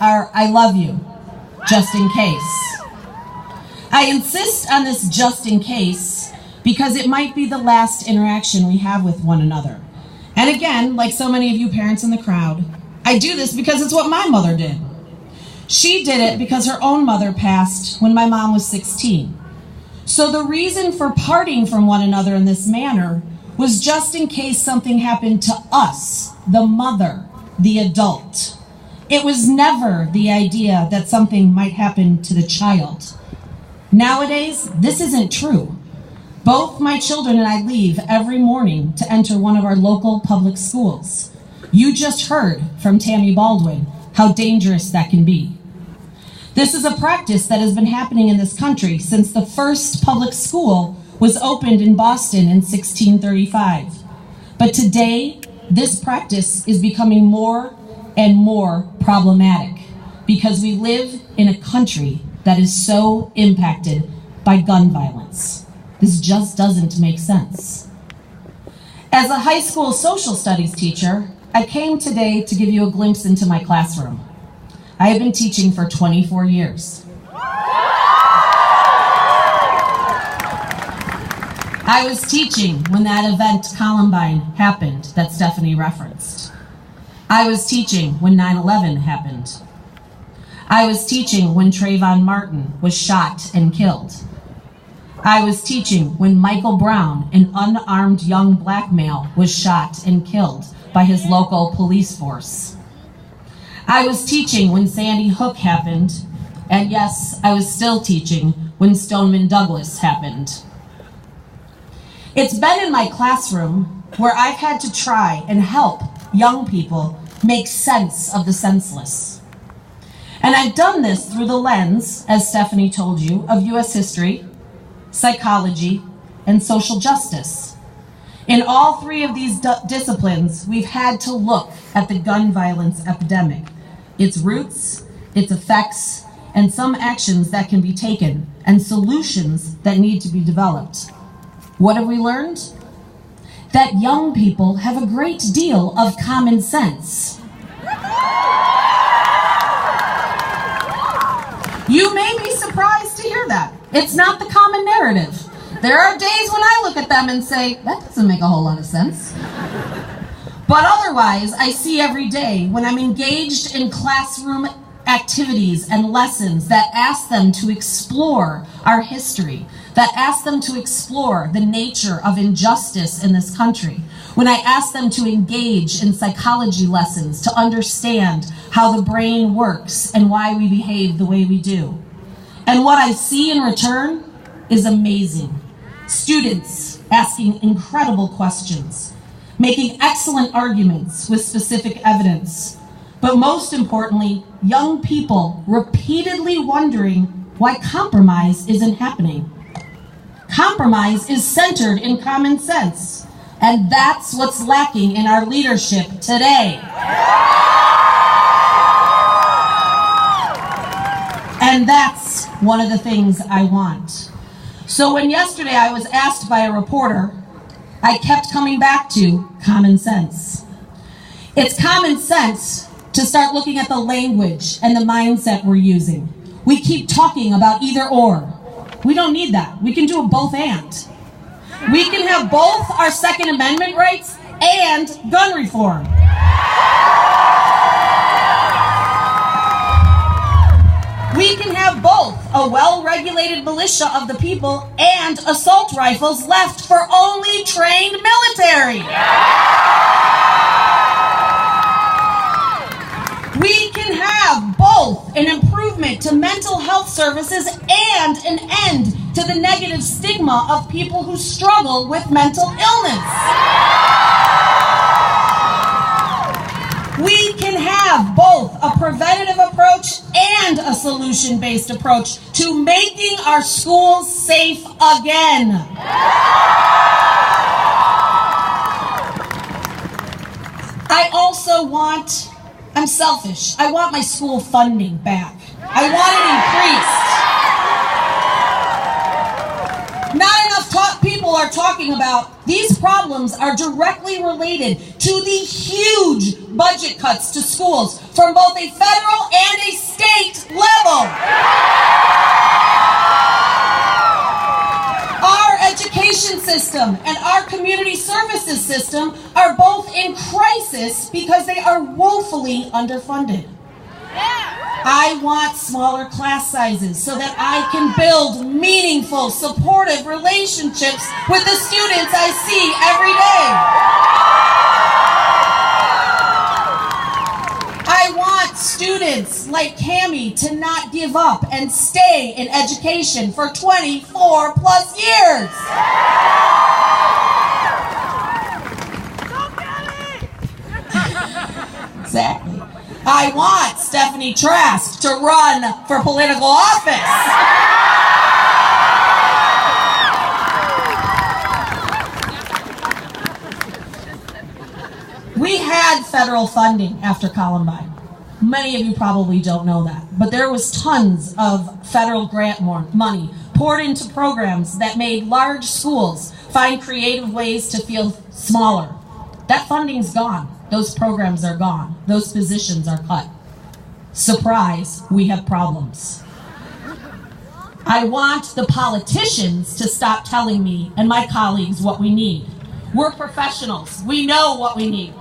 are "I love you," just in case. I insist on this just in case because it might be the last interaction we have with one another. And again, like so many of you parents in the crowd, I do this because it's what my mother did. She did it because her own mother passed when my mom was 16. So the reason for parting from one another in this manner was just in case something happened to us, the mother, the adult. It was never the idea that something might happen to the child. Nowadays, this isn't true. Both my children and I leave every morning to enter one of our local public schools. You just heard from Tammy Baldwin how dangerous that can be. This is a practice that has been happening in this country since the first public school was opened in Boston in 1635. But today, this practice is becoming more and more problematic because we live in a country that is so impacted by gun violence. This just doesn't make sense. As a high school social studies teacher, I came today to give you a glimpse into my classroom. I have been teaching for 24 years. I was teaching when that event Columbine happened that Stephanie referenced. I was teaching when 9/11 happened. I was teaching when Trayvon Martin was shot and killed. I was teaching when Michael Brown, an unarmed young black male, was shot and killed by his local police force. I was teaching when Sandy Hook happened, and yes, I was still teaching when Stoneman Douglas happened. It's been in my classroom where I've had to try and help young people make sense of the senseless. And I've done this through the lens, as Stephanie told you, of U.S. history, psychology, and social justice. In all three of these disciplines, we've had to look at the gun violence epidemic, its roots, its effects, and some actions that can be taken, and solutions that need to be developed. What have we learned? That young people have a great deal of common sense. You may be surprised to hear that. It's not the common narrative. There are days when I look at them and say, that doesn't make a whole lot of sense. But otherwise, I see every day when I'm engaged in classroom activities and lessons that ask them to explore our history, that ask them to explore the nature of injustice in this country, when I ask them to engage in psychology lessons to understand how the brain works and why we behave the way we do. And what I see in return is amazing. Students asking incredible questions, making excellent arguments with specific evidence, but most importantly, young people repeatedly wondering why compromise isn't happening. Compromise is centered in common sense, and that's what's lacking in our leadership today. And that's one of the things I want. So when yesterday I was asked by a reporter, I kept coming back to common sense. It's common sense to start looking at the language and the mindset we're using. We keep talking about either or. We don't need that. We can do a both and. We can have both our Second Amendment rights and gun reform. We can have both a well-regulated militia of the people and assault rifles left for only trained military. We can have both an improvement to mental health services and an end to the negative stigma of people who struggle with mental illness. We can have both a preventative approach and a solution-based approach to making our schools safe again. I'm selfish. I want my school funding back. I want it increased. Not enough people are talking about these problems are directly related to the huge budget cuts to schools from both a federal and a system are both in crisis because they are woefully underfunded. I want smaller class sizes so that I can build meaningful, supportive relationships with the students I see every day. I want students like Cammie to not give up and stay in education for 24 plus years. Exactly. I want Stephanie Trask to run for political office. We had federal funding after Columbine. Many of you probably don't know that, but there was tons of federal grant money poured into programs that made large schools find creative ways to feel smaller. That funding's gone. Those programs are gone. Those positions are cut. Surprise, we have problems. I want the politicians to stop telling me and my colleagues what we need. We're professionals. We know what we need.